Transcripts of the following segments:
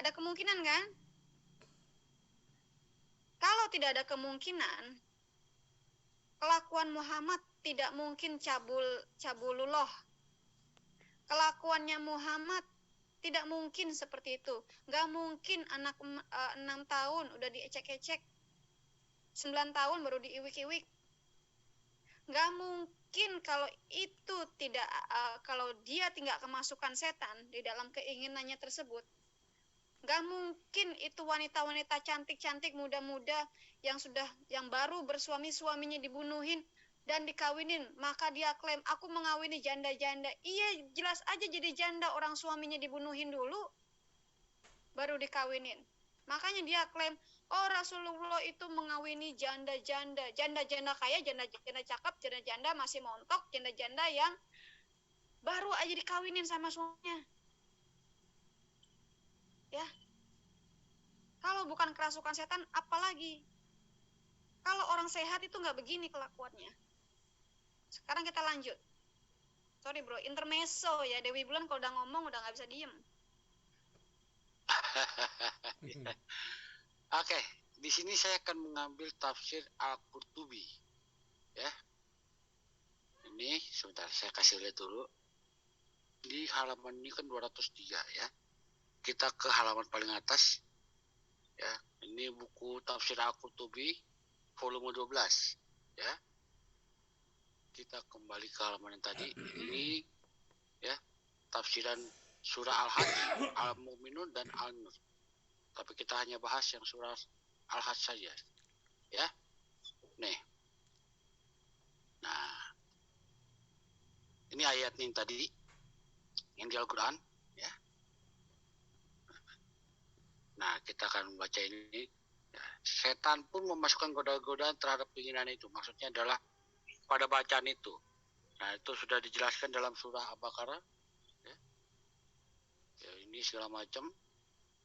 Ada kemungkinan kan? Kalau tidak ada kemungkinan, kelakuan Muhammad tidak mungkin cabulullah. Kelakuannya Muhammad tidak mungkin seperti itu. Gak mungkin anak 6 tahun udah diecek-ecek, 9 tahun baru diiwik-iwik. Gak mungkin kalau itu tidak, kalau dia tidak kemasukan setan di dalam keinginannya tersebut. Gak mungkin itu wanita-wanita cantik-cantik muda-muda yang baru bersuami, suaminya dibunuhin dan dikawinin, maka dia klaim aku mengawini janda-janda. Iya, jelas aja jadi janda, orang suaminya dibunuhin dulu baru dikawinin. Makanya dia klaim, oh Rasulullah itu mengawini janda-janda, janda-janda kaya, janda-janda cakep, janda-janda masih montok, janda-janda yang baru aja dikawinin sama suaminya. Ya. Kalau bukan kerasukan setan, apalagi? Kalau orang sehat itu nggak begini kelakuannya. Sekarang kita lanjut. Sorry bro, intermezzo ya. Dewi Bulan kalau udah ngomong udah nggak bisa diem. Oke, di sini saya akan mengambil tafsir Al-Qurtubi. Ya. Ini sebentar saya kasih lihat dulu. Di halaman ini kan 203 ya. Kita ke halaman paling atas. Ya, ini buku tafsir Al-Qurtubi volume 12 ya. Kita kembali ke halaman yang tadi. Ini ya, tafsiran surah Al-Hajj, Al-Mu'minun dan Al-Nur. Tapi kita hanya bahas yang surah Al-Hajj saja. Ya. Nih. Nah. Ini ayatnya yang tadi yang di Al-Qur'an ya. Nah, kita akan membaca ini. Ya. Setan pun memasukkan goda-godaan terhadap keinginan itu. Maksudnya adalah pada bacaan itu. Nah, itu sudah dijelaskan dalam surah Al-Baqarah. Ya. Ya, ini segala macam.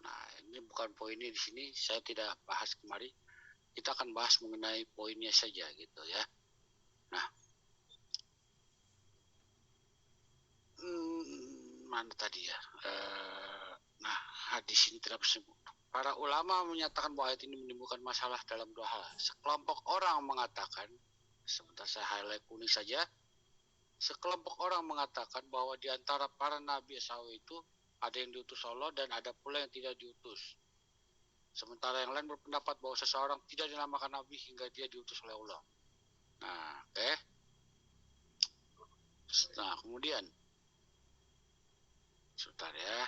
Nah, ini bukan poinnya di sini. Saya tidak bahas kemari. Kita akan bahas mengenai poinnya saja gitu ya. Nah, mana tadi ya? Nah, hadis ini tidak bersebut. Para ulama menyatakan bahwa ayat ini menimbulkan masalah dalam dua hal. Sekelompok orang mengatakan, sebentar saya highlight kuning saja. Sekelompok orang mengatakan bahwa di antara para nabi SAW itu ada yang diutus Allah dan ada pula yang tidak diutus. Sementara yang lain berpendapat bahwa seseorang tidak dinamakan nabi hingga dia diutus oleh Allah. Nah, oke. Nah, kemudian sebentar ya.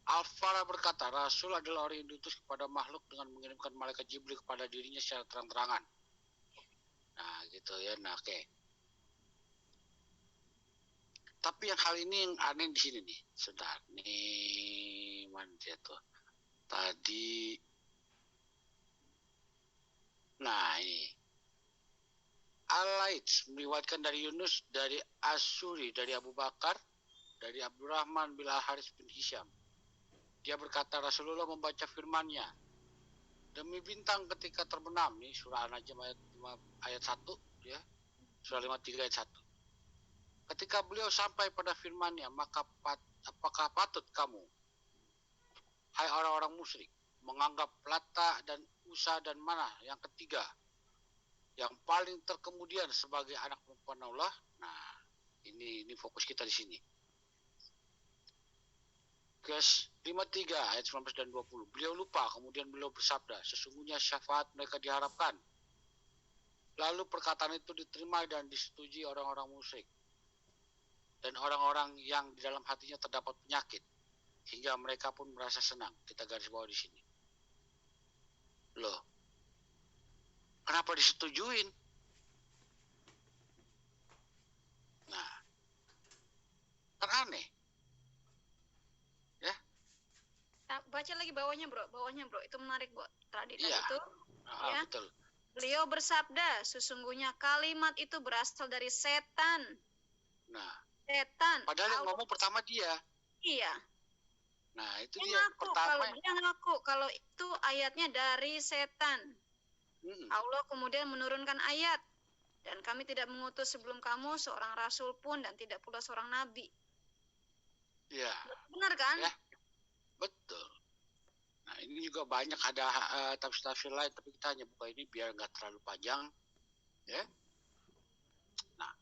Al-Farah berkata, Rasul adalah orang yang diutus kepada makhluk dengan mengirimkan malaikat Jibril kepada dirinya secara terang-terangan. Nah, gitu ya. Nah, oke. Tapi yang hal ini yang aneh di sini nih. Sebentar. Nih, mana dia tuh? Tadi. Nah, ini. Al-Laits meriwayatkan dari Yunus, dari Asyuri, dari Abu Bakar, dari Abdurrahman bin Al-Haris bin Hisham. Dia berkata Rasulullah membaca firman-Nya. Demi bintang ketika terbenam, nih surah An-Najm ayat 1 ya. Surah 53 ayat 1. Ketika beliau sampai pada firman-Nya, maka apakah patut kamu, hai orang-orang musyrik, menganggap Lata dan Uzza dan Manah yang ketiga, yang paling terkemudian sebagai anak perempuan Allah? Nah, ini fokus kita di sini. Kes 53 ayat 19 dan 20. Beliau lupa, kemudian beliau bersabda, sesungguhnya syafaat mereka diharapkan. Lalu perkataan itu diterima dan disetujui orang-orang musyrik dan orang-orang yang di dalam hatinya terdapat penyakit, hingga mereka pun merasa senang. Kita garis bawah di sini. Loh, kenapa disetujuin? Nah, kan aneh. Ya. Nah, baca lagi bawahnya bro, itu menarik bro. Tadi Iya. itu, ya. Betul. Beliau bersabda, sesungguhnya kalimat itu berasal dari setan. Nah, setan. Padahal yang ngomong pertama dia. Iya. Nah, itu dia pertama. Dia ngaku kalau itu ayatnya dari setan. Allah kemudian menurunkan ayat, dan kami tidak mengutus sebelum kamu seorang rasul pun dan tidak pula seorang nabi. Ya. Benar kan? Ya, betul. Nah, ini juga banyak ada tafsir-tafsir lain, tapi kita hanya buka ini biar nggak terlalu panjang, ya. Nah,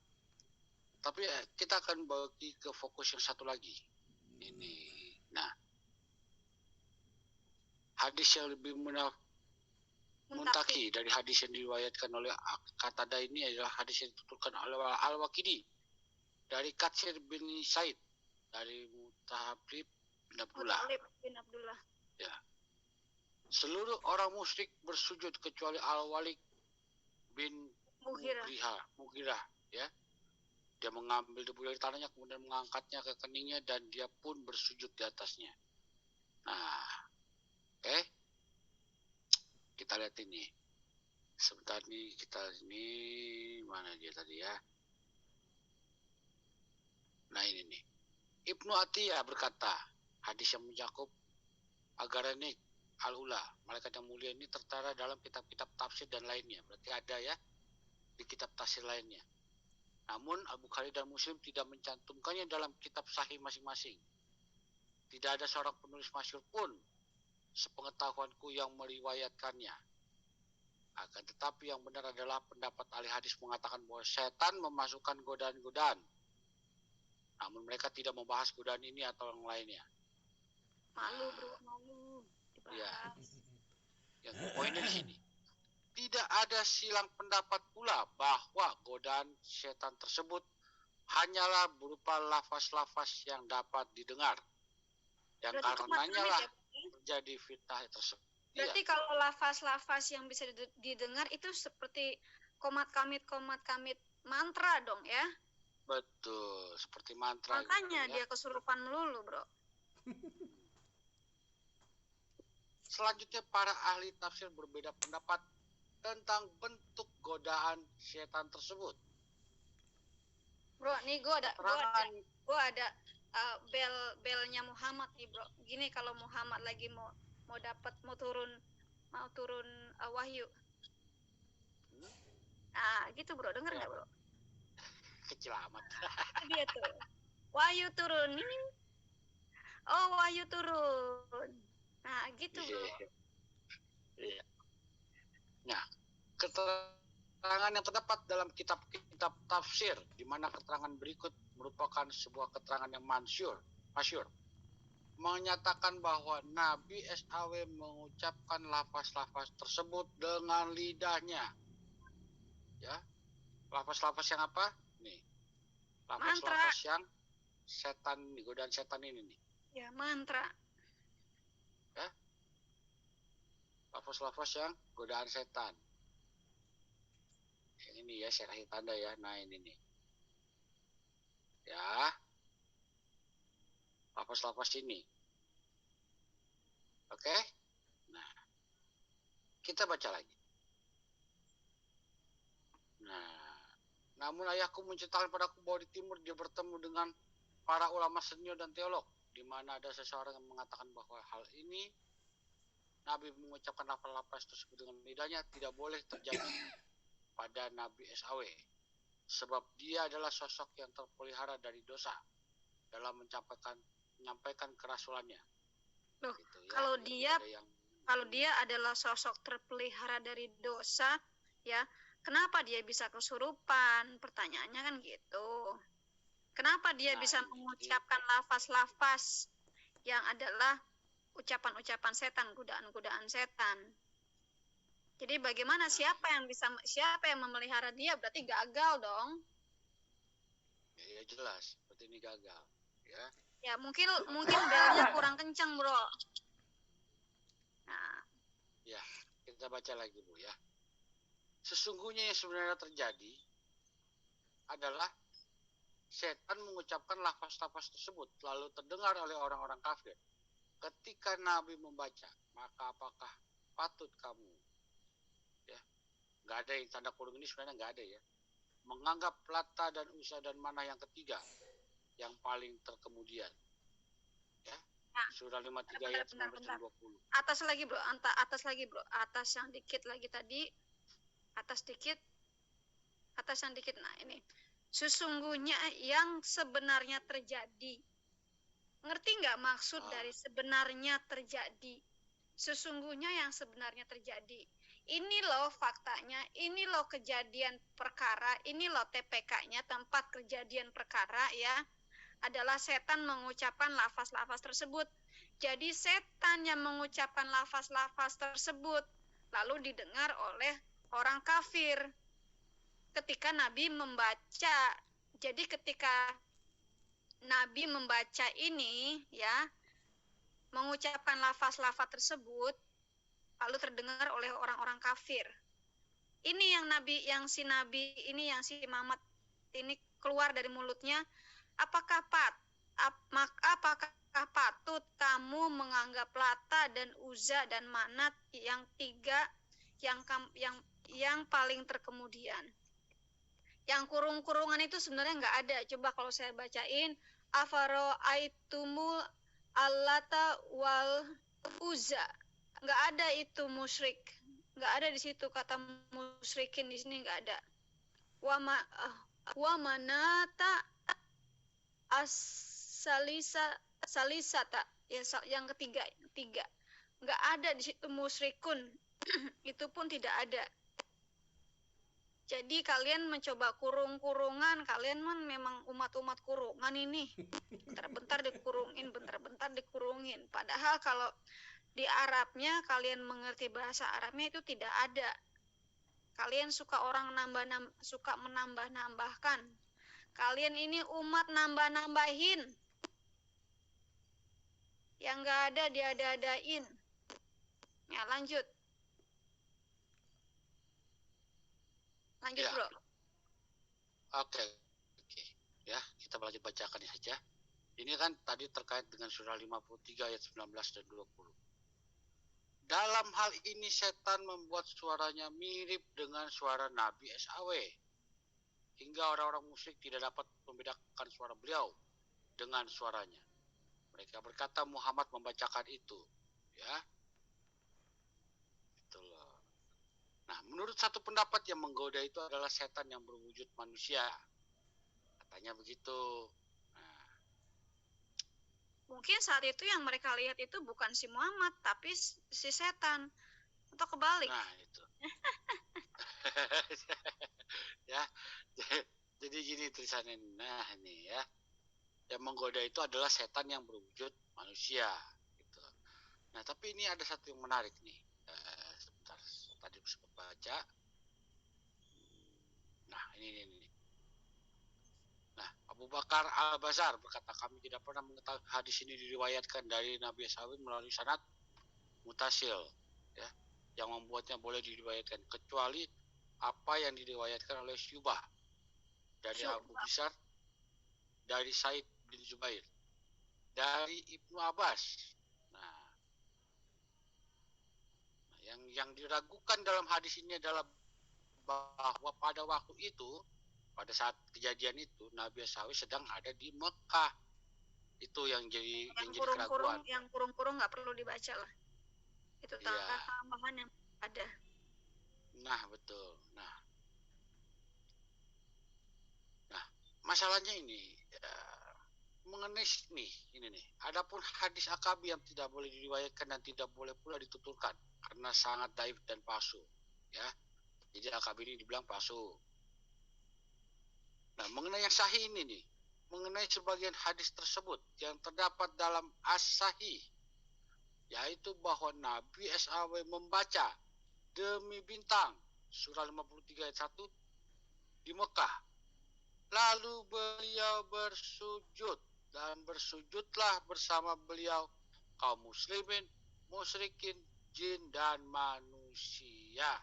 tapi kita akan bagi ke fokus yang satu lagi. Ini, nah, hadis yang lebih muntaki dari hadis yang diriwayatkan oleh Qatada ini adalah hadis yang dituturkan oleh Al-Waqidi dari Katsir bin Said dari Mutahabib bin Abdullah. Ya. Seluruh orang musyrik bersujud kecuali Al-Walid bin Mughirah, ya. Dia mengambil debu dari tanahnya kemudian mengangkatnya ke keningnya dan dia pun bersujud di atasnya. Nah, oke. Kita lihat ini. Sebentar nih, kita ini mana dia tadi ya? Nah, ini nih. Ibnu Atiyah berkata, hadis yang mencakup Agaranik Al-Ula, malaikat yang mulia ini tertera dalam kitab-kitab tafsir dan lainnya. Berarti ada ya di kitab tafsir lainnya. Namun Al-Bukhari dan Muslim tidak mencantumkannya dalam kitab sahih masing-masing. Tidak ada seorang penulis masyhur pun sepengetahuanku yang meriwayatkannya. Akan tetapi yang benar adalah pendapat ahli hadis mengatakan bahwa setan memasukkan godaan-godaan. Namun mereka tidak membahas godaan ini atau yang lainnya. Malu bro, malu. Ya. Yang poinnya di sini. Tidak ada silang pendapat pula bahwa godaan setan tersebut hanyalah berupa lafaz-lafaz yang dapat didengar. Yang karenanya lah terjadi fitnah tersebut. Berarti kalau lafaz-lafaz yang bisa didengar itu seperti komat kamit mantra dong ya? Betul, seperti mantra. Makanya gitu, dia kesurupan melulu bro. Selanjutnya para ahli tafsir berbeda pendapat tentang bentuk godaan setan tersebut. Bro, nih gue ada belnya Muhammad nih bro. Gini kalau Muhammad lagi mau turun wahyu. Nah, gitu bro, denger nggak bro? Kecil amat. Dia tuh. Wahyu turun ini. Oh, wahyu turun. Nah, gitu bro. Iya. Nah, keterangan yang terdapat dalam kitab-kitab tafsir, di mana keterangan berikut merupakan sebuah keterangan yang masyhur, menyatakan bahwa Nabi SAW mengucapkan lafaz-lafaz tersebut dengan lidahnya. Ya, lafaz-lafaz yang apa? Nih, lafaz-lafaz yang setan, godaan setan ini nih. Ya, mantra. Ya, lafaz-lafaz yang godaan setan. Yang ini ya, saya kasih tanda ya. Nah, ini nih. Ya, lafaz-lafaz ini. Oke? Nah, kita baca lagi. Nah, namun ayahku menceritakan padaku bahwa di timur dia bertemu dengan para ulama senior dan teolog, di mana ada seseorang yang mengatakan bahwa hal ini Nabi mengucapkan lafaz-lafaz tersebut dengan lidahnya tidak boleh terjadi pada Nabi SAW, sebab dia adalah sosok yang terpelihara dari dosa dalam menyampaikan kerasulannya. Loh, gitu ya. Kalau dia adalah sosok terpelihara dari dosa, ya, kenapa dia bisa kesurupan? Pertanyaannya kan gitu. Kenapa dia bisa mengucapkan lafaz-lafaz yang adalah ucapan-ucapan setan, godaan-godaan setan? Jadi bagaimana, siapa yang memelihara dia? Berarti gagal dong. Ya jelas, berarti ini gagal, ya. Ya mungkin belnya kurang kencang bro. Nah. Ya, kita baca lagi Bu ya. Sesungguhnya yang sebenarnya terjadi adalah setan mengucapkan lafaz-lafaz tersebut lalu terdengar oleh orang-orang kafir. Ketika Nabi membaca, maka apakah patut kamu, ya, nggak ada yang tanda kurung ini sebenarnya nggak ada ya, menganggap Lata dan Uzza dan Manah yang ketiga yang paling terkemudian, ya. Nah, surah 53 ayat 19 dan 20. Atas lagi bro, atas yang dikit lagi tadi, Atas dikit, atasan dikit. Nah ini, sesungguhnya yang sebenarnya terjadi. Ngerti nggak maksud dari sebenarnya terjadi? Sesungguhnya yang sebenarnya terjadi. Ini loh faktanya, ini loh kejadian perkara, ini loh TPK-nya, tempat kejadian perkara ya. Adalah setan mengucapkan lafaz-lafaz tersebut. Jadi setan yang mengucapkan lafaz-lafaz tersebut lalu didengar oleh orang kafir ketika Nabi membaca. Jadi ketika Nabi membaca ini ya, mengucapkan lafaz-lafaz tersebut lalu terdengar oleh orang-orang kafir. Ini yang si Nabi ini, yang si Muhammad ini keluar dari mulutnya, apakah patut kamu menganggap Lata dan Uzza dan Manat yang tiga yang paling terkemudian? Yang kurung-kurungan itu sebenarnya nggak ada. Coba kalau saya bacain, afaro'aitumul allata wal uzza, nggak ada itu musyrik, nggak ada di situ kata musyrikin, di sini nggak ada. Wa manata salisata, ya, yang ketiga, nggak ada di situ musyrikun. Itu pun tidak ada. Jadi kalian mencoba kurung-kurungan, kalian memang umat-umat kurungan ini. Bentar-bentar dikurungin, bentar-bentar dikurungin. Padahal kalau di Arabnya, kalian mengerti bahasa Arabnya, itu tidak ada. Kalian suka suka menambah-nambahkan. Kalian ini umat nambah-nambahin. Yang nggak ada diada-adain. Ya, lanjut. Lanjut, Ya. Bro. Oke. Ya, kita lanjut bacakan saja. Ini kan tadi terkait dengan surah 53 ayat 19 dan 20. Dalam hal ini setan membuat suaranya mirip dengan suara Nabi SAW, hingga orang-orang musyrik tidak dapat membedakan suara beliau dengan suaranya. Mereka berkata Muhammad membacakan itu, ya. Itulah. Nah, menurut satu pendapat yang menggoda itu adalah setan yang berwujud manusia. Katanya begitu. Mungkin saat itu yang mereka lihat itu bukan si Muhammad, tapi si setan. Atau kebalik. Nah, itu. Ya, jadi gini tulisannya. Nah, ini ya. Yang menggoda itu adalah setan yang berwujud manusia. Gitu. Nah, tapi ini ada satu yang menarik nih. Sebentar, tadi sempat baca. Nah, ini. Nah, Abu Bakar Al-Bazar berkata, kami tidak pernah mengetahui hadis ini diriwayatkan dari Nabi SAW melalui sanad mutasil, ya, yang membuatnya boleh diriwayatkan, kecuali apa yang diriwayatkan oleh Syubah dari Abu Bisar, dari Said bin Zubair, dari Ibnu Abbas. Nah, yang diragukan dalam hadis ini adalah bahwa pada waktu itu, pada saat kejadian itu, Nabi SAW sedang ada di Mekah. Itu yang jadi keraguan. Yang kurung-kurung nggak perlu dibaca lah. Itu tambahan yang ada. Nah, betul. Nah, masalahnya ini mengenai ini nih. Adapun hadis Akabi yang tidak boleh diriwayatkan dan tidak boleh pula dituturkan karena sangat daif dan palsu, ya. Jadi Akabi ini dibilang palsu. Nah, mengenai yang sahih ini nih, mengenai sebagian hadis tersebut yang terdapat dalam As-Sahih, yaitu bahwa Nabi SAW membaca demi bintang surah 53 ayat 1 di Mekah. Lalu beliau bersujud, dan bersujudlah bersama beliau kaum muslimin, musyrikin, jin dan manusia.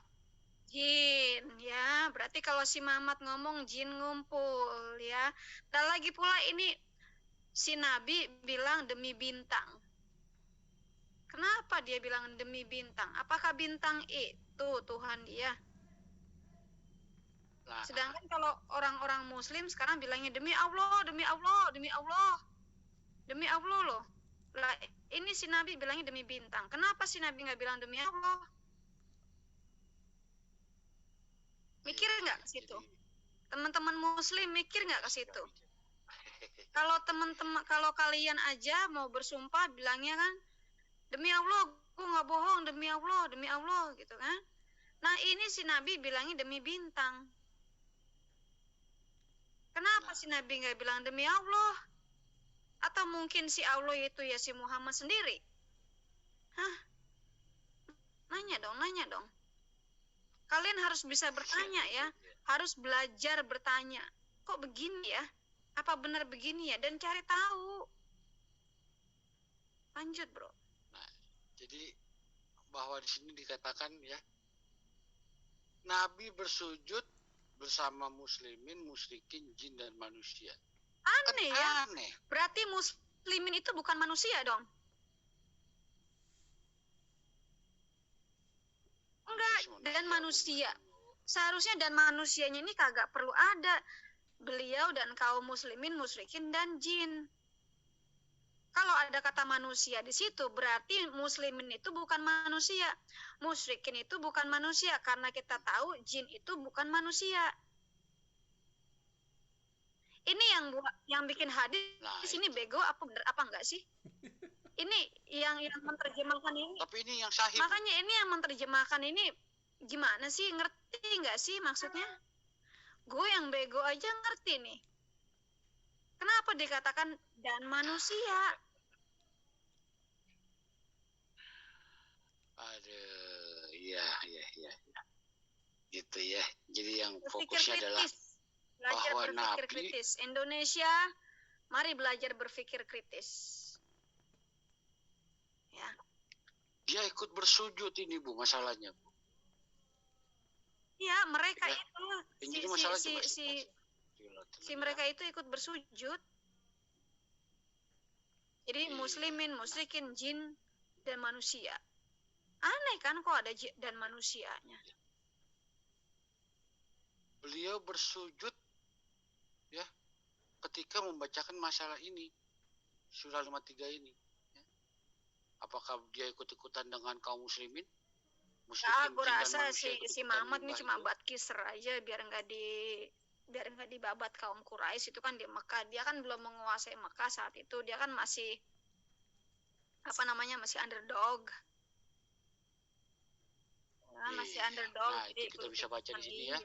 Jin, ya. Berarti kalau si Muhammad ngomong, jin ngumpul, ya. Dan lagi pula ini si Nabi bilang demi bintang. Kenapa dia bilang demi bintang? Apakah bintang itu Tuhan dia? Nah, sedangkan kalau orang-orang Muslim sekarang bilangnya demi Allah, demi Allah, demi Allah, demi Allah loh. Lah, ini si Nabi bilangnya demi bintang. Kenapa si Nabi nggak bilang demi Allah? nggak ke situ? Teman-teman muslim mikir nggak ke situ? Kalau kalian aja mau bersumpah bilangnya kan, demi Allah, gue nggak bohong, demi Allah, gitu kan? Nah ini si Nabi bilangnya demi bintang. Kenapa si Nabi nggak bilang demi Allah? Atau mungkin si Allah itu ya si Muhammad sendiri? Hah? Nanya dong. Kalian harus bisa bertanya ya, harus belajar bertanya. Kok begini ya? Apa benar begini ya? Dan cari tahu. Lanjut, bro. Nah, jadi bahwa di sini dikatakan ya, Nabi bersujud bersama muslimin, musyrikin, jin dan manusia. Aneh ya? Aneh. Berarti muslimin itu bukan manusia dong? Enggak, dan manusia. Seharusnya dan manusianya ini kagak perlu ada. Beliau dan kaum muslimin, musyrikin, dan jin. Kalau ada kata manusia di situ, berarti muslimin itu bukan manusia. Musyrikin itu bukan manusia, karena kita tahu jin itu bukan manusia. Ini yang bikin hadis di sini bego apa enggak sih? Ini yang menerjemahkan ini. Tapi ini yang sahih. Makanya ini yang menerjemahkan ini gimana sih? Ngerti enggak sih maksudnya? Gue yang bego aja ngerti nih. Kenapa dikatakan dan manusia? Aduh, iya. Gitu ya. Jadi yang fokusnya adalah belajar berpikir kritis. Indonesia, mari belajar berpikir kritis. Ya. Dia ikut bersujud ini, Bu, masalahnya, Bu. Ya, mereka ya. Itu si mereka itu ikut bersujud. Jadi muslimin, musyrikin, jin dan manusia. Aneh kan kok ada jin dan manusianya. Beliau bersujud ya ketika membacakan masalah ini, surah 53 ini. Ya. Apakah dia ikut-ikutan dengan kaum muslimin? Aku rasa si Muhammad ini cuma buat kiser aja biar nggak dibabat kaum Quraisy. Itu kan di Mekah, dia kan belum menguasai Mekah saat itu, dia kan masih masih underdog. Ya, masih underdog. Nah, itu kita bisa baca di sini ya.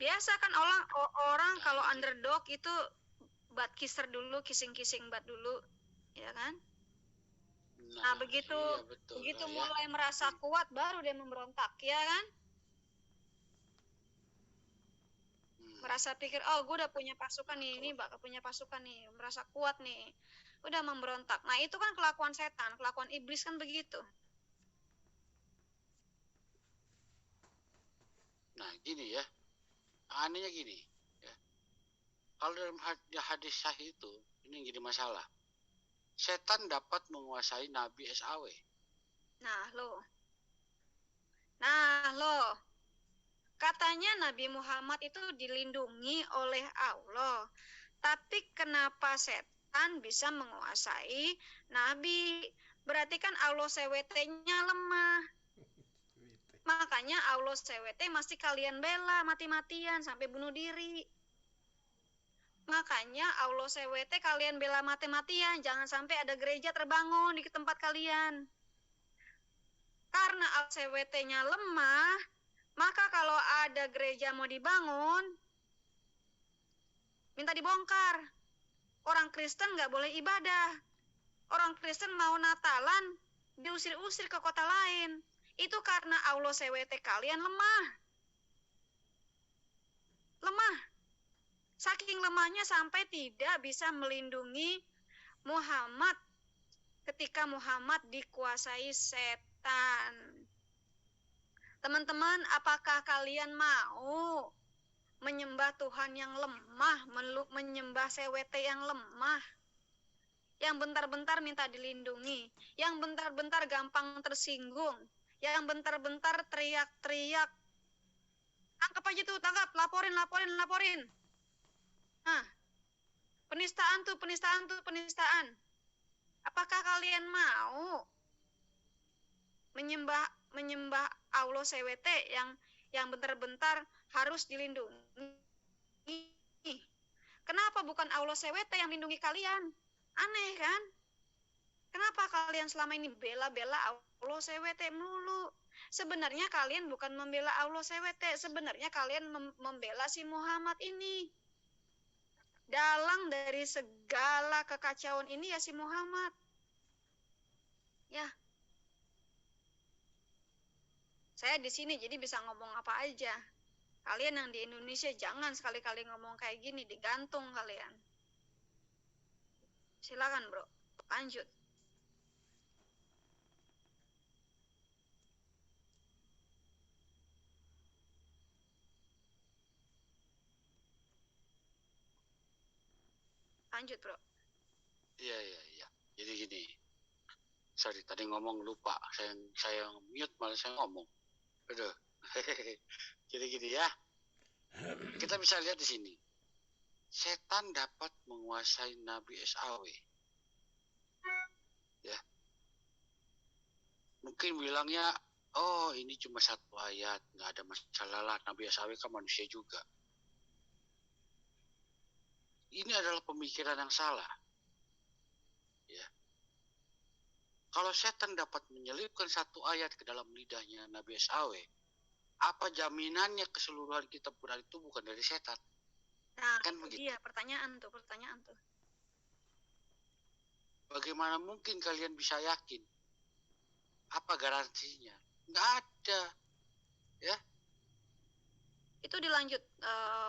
Biasa kan orang kalau underdog itu bat kiser dulu, kising-kising bat dulu, ya kan? Nah, begitu mulai merasa kuat baru dia memberontak, ya kan? Merasa pikir, oh gue udah punya pasukan nih, ini bakal punya pasukan nih, merasa kuat nih, udah memberontak. Nah itu kan kelakuan setan, kelakuan iblis kan begitu. Nah gini ya, anehnya gini ya, kalau dalam hadis sahih itu ini jadi masalah. Setan dapat menguasai Nabi SAW. Nah lo, katanya Nabi Muhammad itu dilindungi oleh Allah. Tapi kenapa setan bisa menguasai Nabi? Berarti kan Allah CWT-nya lemah. Makanya Allah CWT masih kalian bela mati-matian sampai bunuh diri. Makanya Allah CWT kalian bela mati-matian, jangan sampai ada gereja terbangun di tempat kalian. Karena Allah CWT-nya lemah, maka kalau ada gereja mau dibangun, minta dibongkar. Orang Kristen nggak boleh ibadah. Orang Kristen mau Natalan, diusir-usir ke kota lain. Itu karena Allah CWT kalian lemah. Saking lemahnya sampai tidak bisa melindungi Muhammad ketika Muhammad dikuasai setan. Teman-teman, apakah kalian mau menyembah Tuhan yang lemah, menyembah CWT yang lemah? Yang bentar-bentar minta dilindungi, yang bentar-bentar gampang tersinggung, yang bentar-bentar teriak-teriak. Tangkap aja tuh, tangkap, laporin. Nah, penistaan. Apakah kalian mau menyembah Allah CWT yang bentar-bentar harus dilindungi. Kenapa bukan Allah SWT yang lindungi kalian? Aneh kan? Kenapa kalian selama ini bela-bela Allah SWT melulu? Sebenarnya kalian bukan membela Allah SWT, sebenarnya kalian membela si Muhammad ini. Dalang dari segala kekacauan ini ya si Muhammad. Ya. Saya di sini jadi bisa ngomong apa aja. Kalian yang di Indonesia jangan sekali-kali ngomong kayak gini, digantung kalian. Silakan, Bro. Lanjut. Lanjut, Bro. Iya. Jadi gini. Sorry, tadi ngomong lupa. Saya mute malah saya ngomong. Aduh. Jadi gini ya. Kita bisa lihat di sini. Setan dapat menguasai Nabi SAW. Ya. Mungkin bilangnya, oh ini cuma satu ayat, nggak ada masalah lah. Nabi SAW kan manusia juga. Ini adalah pemikiran yang salah. Ya. Kalau setan dapat menyelipkan satu ayat ke dalam lidahnya Nabi SAW, apa jaminannya keseluruhan kitab Quran itu bukan dari setan? Nah, kan begitu. Iya, pertanyaan tuh. Bagaimana mungkin kalian bisa yakin? Apa garansinya? Nggak ada. Ya. Itu dilanjut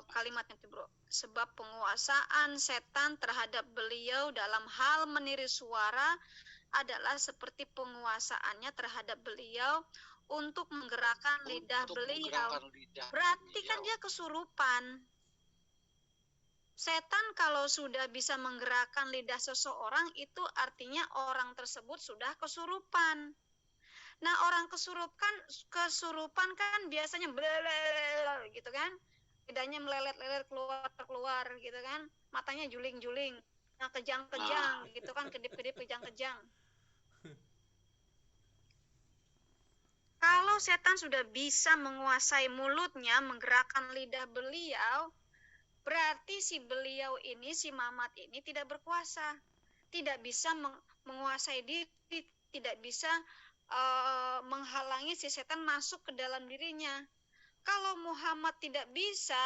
kalimatnya tuh, Bro. Sebab penguasaan setan terhadap beliau dalam hal meniru suara adalah seperti penguasaannya terhadap beliau untuk menggerakkan lidah beliau. Berarti kan dia kesurupan. Setan kalau sudah bisa menggerakkan lidah seseorang, itu artinya orang tersebut sudah kesurupan. Nah, orang kesurupan kan biasanya blablabla gitu kan. Lidahnya melelet-lelet keluar gitu kan. Matanya juling-juling. Nah, kejang-kejang gitu kan, kedip-kedip kejang-kejang. Kalau setan sudah bisa menguasai mulutnya, menggerakkan lidah beliau, berarti si beliau ini, si Mamat ini tidak berkuasa. Tidak bisa menguasai diri, tidak bisa menghalangi si setan masuk ke dalam dirinya. Kalau Muhammad tidak bisa,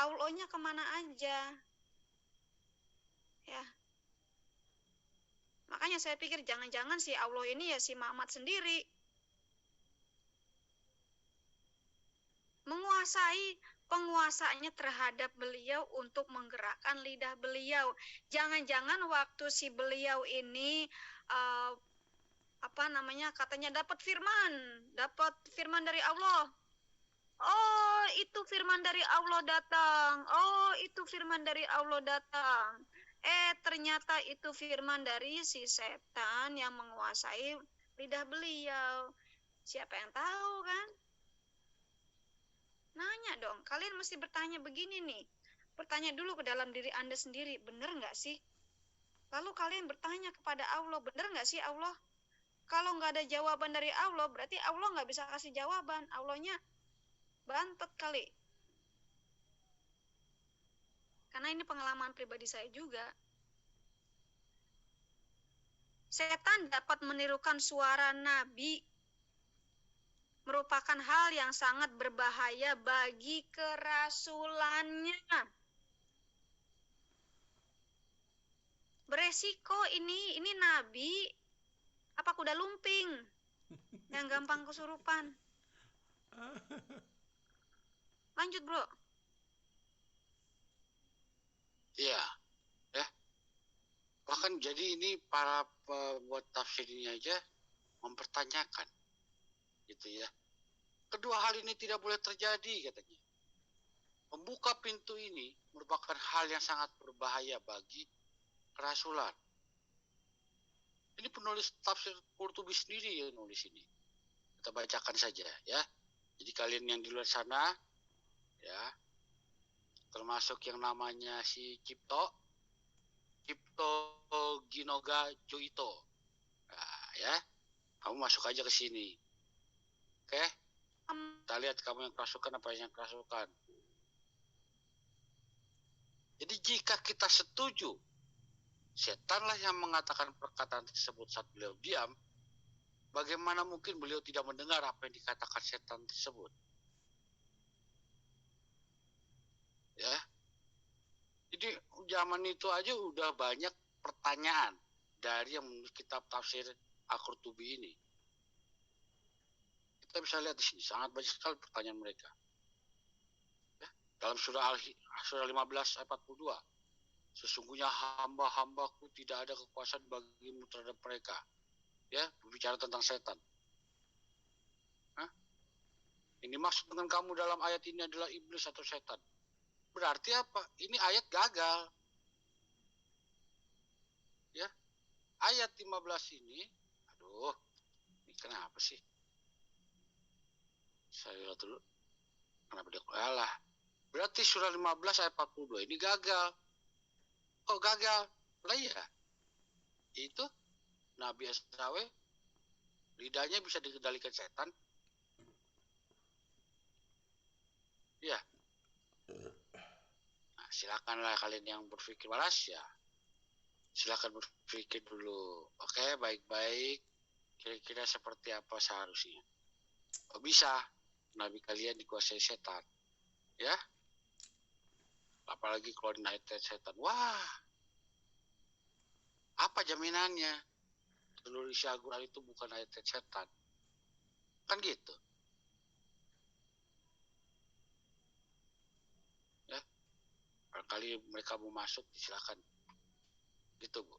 Allahnya kemana aja? Ya. Makanya saya pikir jangan-jangan si Allah ini ya si Muhammad sendiri. Menguasai penguasaannya terhadap beliau untuk menggerakkan lidah beliau. Jangan-jangan waktu si beliau ini katanya dapat firman dari Allah. Oh, itu firman dari Allah datang. Ternyata itu firman dari si setan yang menguasai lidah beliau. Siapa yang tahu kan? Nanya dong, kalian mesti bertanya begini nih. Bertanya dulu ke dalam diri Anda sendiri, benar nggak sih? Lalu kalian bertanya kepada Allah, benar nggak sih Allah? Kalau nggak ada jawaban dari Allah, berarti Allah nggak bisa kasih jawaban. Allahnya bantet kali. Karena ini pengalaman pribadi saya juga. Setan dapat menirukan suara Nabi, merupakan hal yang sangat berbahaya bagi kerasulannya. Beresiko ini Nabi apa kuda lumping yang gampang kesurupan. Lanjut, Bro. Iya. Ya. Bahkan jadi ini para pembuat tafsir ini aja mempertanyakan. Gitu ya. Kedua hal ini tidak boleh terjadi katanya. Membuka pintu ini merupakan hal yang sangat berbahaya bagi kerasulan. Ini penulis tafsir Qurtubi sendiri yang nulis ini. Kita bacakan saja ya. Jadi kalian yang di luar sana ya, termasuk yang namanya si Cipto Ginoga Joito. Nah, ya. Kamu masuk aja ke sini. Oke? Kita lihat kamu yang kerasukan apa yang kerasukan. Jadi jika kita setuju, setanlah yang mengatakan perkataan tersebut saat beliau diam, bagaimana mungkin beliau tidak mendengar apa yang dikatakan setan tersebut? Ya. Jadi zaman itu aja udah banyak pertanyaan dari yang menurut kitab tafsir Al-Qurtubi ini. Kita bisa lihat di sini sangat banyak sekali pertanyaan mereka. Ya. Dalam surah 15 ayat 42, sesungguhnya hamba-hambaku tidak ada kekuasaan bagimu terhadap mereka. Ya, berbicara tentang setan. Hah? Ini maksud dengan kamu dalam ayat ini adalah iblis atau setan. Berarti apa? Ini ayat gagal. Ya. Ayat 15 ini, aduh, ini kenapa sih? Saya lihat dulu. Kenapa dia kalah? Berarti surah 15 ayat 42 ini gagal. Oh, gagal. Lah iya. Itu Nabi Esrawe lidahnya bisa dikendalikan setan. Ya. Nah, silakanlah kalian yang berpikir waras ya. Silakan berpikir dulu. Oke, baik-baik. Kira-kira seperti apa seharusnya? Oh, bisa Nabi kalian dikuasai setan. Ya. Apalagi kalau ayat setan. Wah. Apa jaminannya? Seluruh isi Al-Quran itu bukan ayat setan. Kan gitu. Ya. Kali mereka mau masuk, silakan. Gitu, Bu.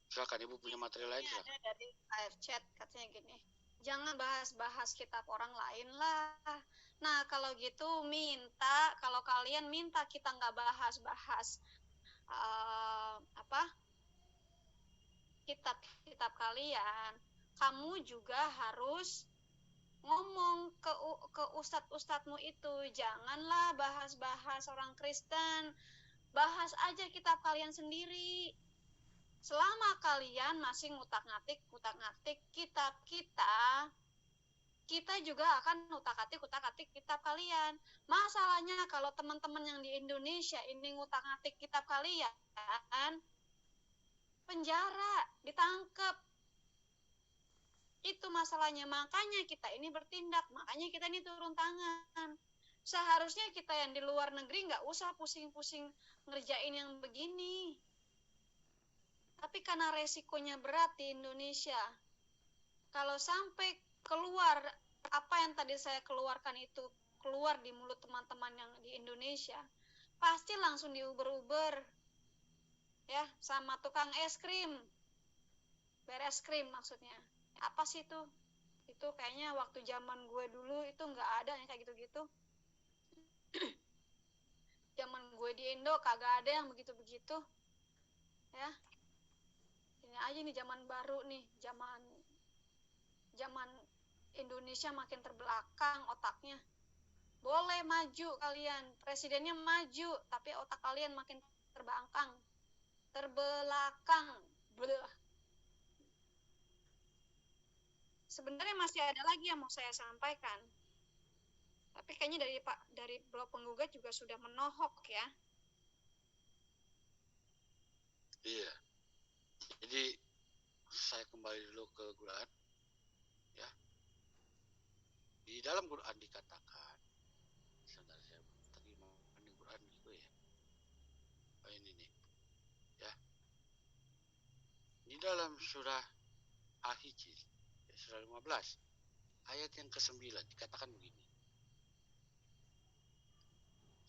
Silakan, Ibu punya materi lain, silakan. Ada dari air chat katanya gini, jangan bahas-bahas kitab orang lain lah. Nah kalau gitu minta, kalau kalian minta kita nggak bahas-bahas kitab-kitab kalian, kamu juga harus ngomong ke ustadz-ustadzmu itu, janganlah bahas-bahas orang Kristen, bahas aja kitab kalian sendiri. Selama kalian masih ngutak-ngatik kitab kita juga akan ngutak-ngatik kitab kalian. Masalahnya kalau teman-teman yang di Indonesia ini ngutak-ngatik kitab kalian, penjara, ditangkap. Itu masalahnya, makanya kita ini bertindak, makanya kita ini turun tangan. Seharusnya kita yang di luar negeri nggak usah pusing-pusing ngerjain yang begini. Tapi karena resikonya berat di Indonesia, kalau sampai keluar apa yang tadi saya keluarkan itu keluar di mulut teman-teman yang di Indonesia, pasti langsung diuber-uber ya sama tukang es krim, beres krim maksudnya. Apa sih itu? Itu kayaknya waktu zaman gue dulu itu nggak ada yang kayak gitu-gitu. Zaman gue di Indo kagak ada yang begitu-begitu ya. Ini aja nih zaman baru nih, zaman Indonesia makin terbelakang otaknya. Boleh maju kalian, presidennya maju, tapi otak kalian makin terbelakang. Bleh. Sebenarnya masih ada lagi yang mau saya sampaikan, tapi kayaknya dari blog penggugat juga sudah menohok ya. Iya. Jadi saya kembali dulu ke Quran. Ya. Di dalam Quran dikatakan, sebentar saya terima di Quran dulu ya. Oh, ini nih. Ya. Di dalam surah Al-Hijr, surah 15, ayat yang ke-9 dikatakan begini.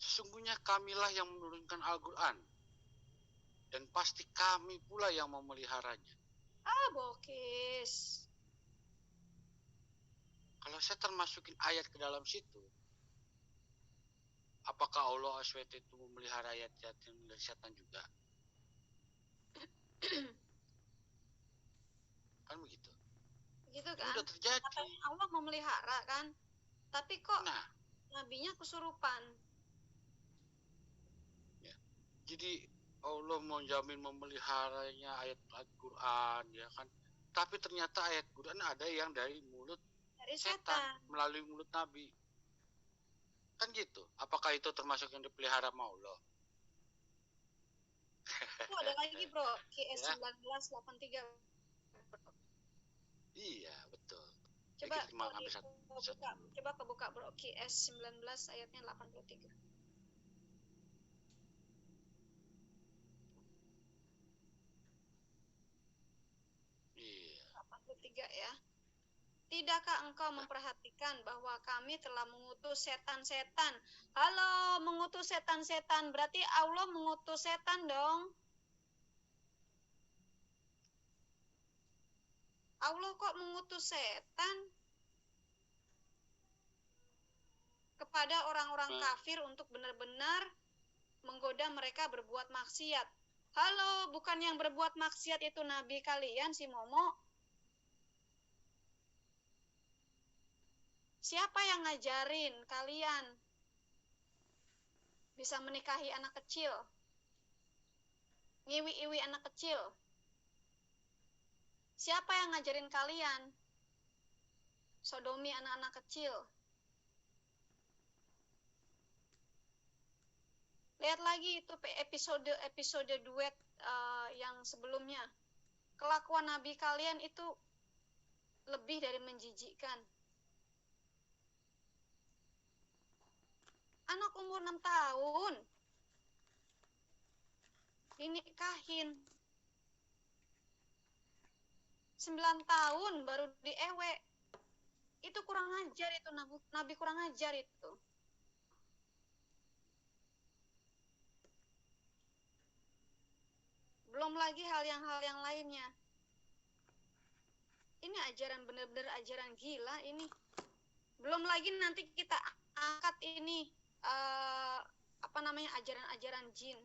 Sesungguhnya kamilah yang menurunkan Al-Quran, dan pasti kami pula yang memeliharanya. Bokis. Kalau saya termasukin ayat ke dalam situ, apakah Allah SWT itu memelihara ayat-ayat dari setan juga? Kan begitu. Gitu kan? Ini udah terjadi. Katanya Allah memelihara kan? Tapi kok nabinya kesurupan? Ya. Jadi Allah menjamin memeliharanya ayat Al-Quran, ya kan? Tapi ternyata ayat Quran ada yang dari mulut dari setan setan. melalui mulut Nabi. Kan gitu. Apakah itu termasuk yang dipelihara sama Allah? Itu ada lagi bro, QS Ya. 1983. Iya, betul. Coba Jadi kita ambil satu. coba kebuka bro, QS 19 ayatnya 83. Iya. 83 ya. Tidakkah engkau memperhatikan bahwa kami telah mengutus setan-setan? Halo, mengutus setan-setan. Berarti Allah mengutus setan dong. Allah kok mengutus setan kepada orang-orang kafir untuk benar-benar menggoda mereka berbuat maksiat. Halo, bukan yang berbuat maksiat itu nabi kalian si Momo. Siapa yang ngajarin kalian bisa menikahi anak kecil? Ngiwi-iwi anak kecil? Siapa yang ngajarin kalian sodomi anak-anak kecil? Lihat lagi itu episode duet yang sebelumnya. Kelakuan nabi kalian itu lebih dari menjijikkan. Anak umur 6 tahun dinikahin. 9 tahun baru diewe. Itu kurang ajar itu, nabi kurang ajar itu. Belum lagi hal yang lainnya. Ini ajaran benar-benar ajaran gila ini. Belum lagi nanti kita angkat ini ajaran-ajaran jin.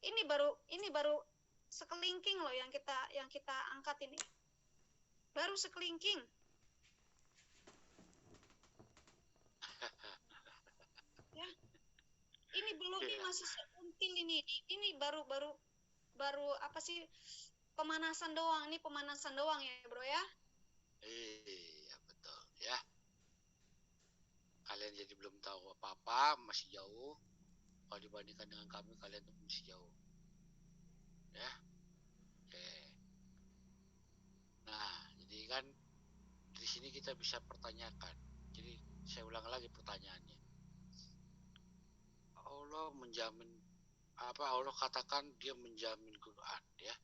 Ini baru sekelingking loh yang kita angkat ini. Baru sekelingking. Ya. Ini belum ini masih seuntil ini. Ini baru apa sih? Pemanasan doang. Ini pemanasan doang ya, Bro ya. Iya, betul ya. Kalian jadi belum tahu apa-apa, masih jauh. Kalau dibandingkan dengan kami, kalian tuh masih jauh. Ya. Oke. Nah, jadi kan di sini kita bisa pertanyakan. Jadi saya ulang lagi pertanyaannya. Allah menjamin Allah katakan dia menjamin Quran ya.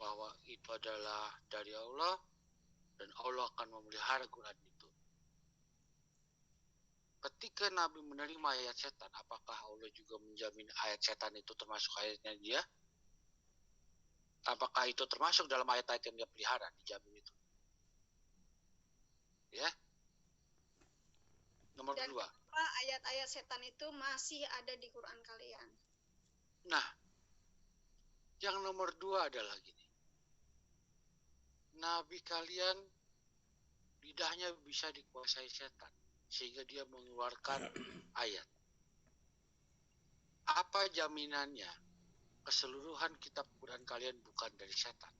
Bahwa itu adalah dari Allah dan Allah akan memelihara Quran itu. Ketika Nabi menerima ayat setan, apakah Allah juga menjamin ayat setan itu termasuk ayatnya dia? Apakah itu termasuk dalam ayat-ayat yang dia pelihara, dijamin itu? Ya. Nomor dan 2. Kenapa ayat-ayat setan itu masih ada di Quran kalian? Nah, yang nomor 2 adalah gini. Nabi kalian lidahnya bisa dikuasai setan sehingga dia mengeluarkan ayat. Apa jaminannya keseluruhan kitab Quran kalian bukan dari setan?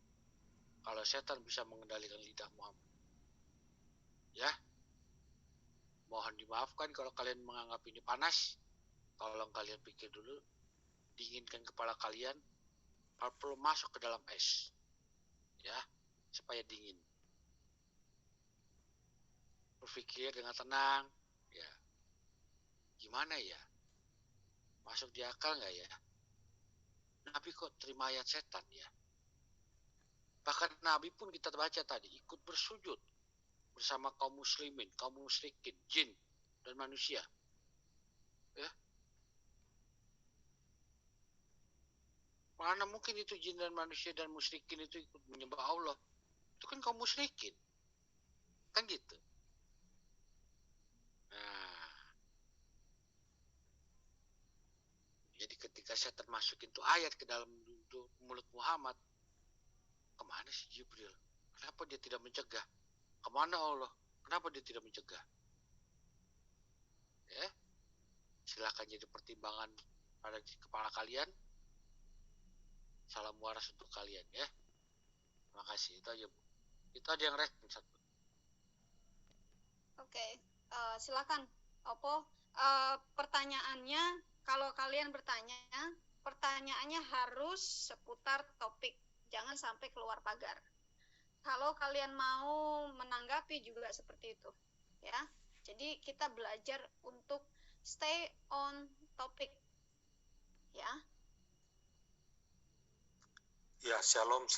Kalau setan bisa mengendalikan lidah Muhammad. Ya. Mohon dimaafkan kalau kalian menganggap ini panas. Tolong kalian pikir dulu. Dinginkan kepala kalian. Kalau perlu masuk ke dalam es. Ya. Supaya dingin. Berpikir dengan tenang. Ya. Gimana ya? Masuk di akal nggak ya? Nabi kok terima ayat setan ya? Bahkan Nabi pun kita baca tadi ikut bersujud bersama kaum muslimin, kaum musyrikin, jin, dan manusia. Ya. Mana mungkin itu jin dan manusia dan musyrikin itu ikut menyembah Allah? Itu kan kaum musyrikin. Kan gitu. Nah, jadi ketika saya termasukin tuh ayat ke dalam mulut Muhammad, kemana sih Jibril? Kenapa dia tidak mencegah? Kemana Allah? Kenapa dia tidak mencegah? Ya, silakan jadi pertimbangan pada kepala kalian. Salam waras untuk kalian ya. Terima kasih. Itu aja Bu. Itu ada yang respon satu. Oke, silakan Oppo. Pertanyaannya, kalau kalian bertanya, pertanyaannya harus seputar topik, jangan sampai keluar pagar. Kalau kalian mau menanggapi juga seperti itu, ya. Jadi kita belajar untuk stay on topic, ya. Ya, shalom.